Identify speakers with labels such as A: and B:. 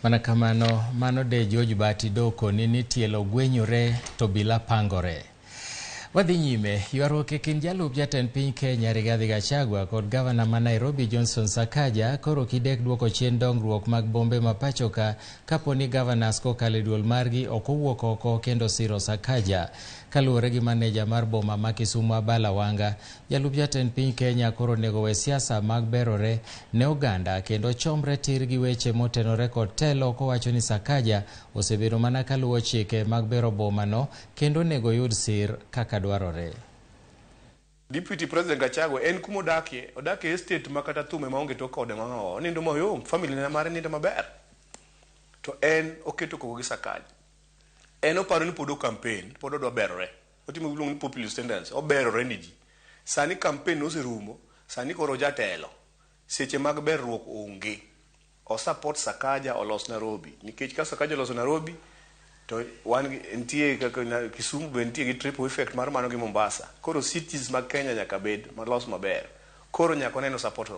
A: Mana kamano, mano de George Bati doko ni tielo gwenyore to bila pangore. Wadhi nyime, ywarruok e kind jalup jatend piny Kenya Rigathi Gachagua kod gavana ma Nairobi Johnson Sakaja koro kidek duoko chien dongruok mag bombe ma pachoka kapo ni gavanas kokalo e duol margi ok owuok oko kendo siro Sakaja. Kaluwore gi maneja mar boma ma Kisumu Abala Wanga, jalup jatend piny Kenya koro nego we siasa mag berore ne oganda kendo chomre tir gi weche motenore kod telo kowacho ni Sakaja osebedo mana kaluwo chike mag bero boma no kendo nego yud sir kaka dwarore.
B: Deputy President Gachagua en kuma odakie estate makata thume maonge to kode mang'awo onindo moyom, family na mare nindo maber. To en oketo koko gi Sakaja. En oparo ni podo campaign, podo dwa berore. Otimo gilung ni populist tendency, oberore ni ji. Sani campaign oserumo, sani koro jatelo. Seche mag berruok onge. O support Sakaja olos Nairobi. Nikech ka Sakaja olos Nairobi, to wan ntie Kisumu be ntie gi triple effect mar mano gi Mombasa. Koro cities mag Kenya nyaka bed malos maber. Koro nyaka neno support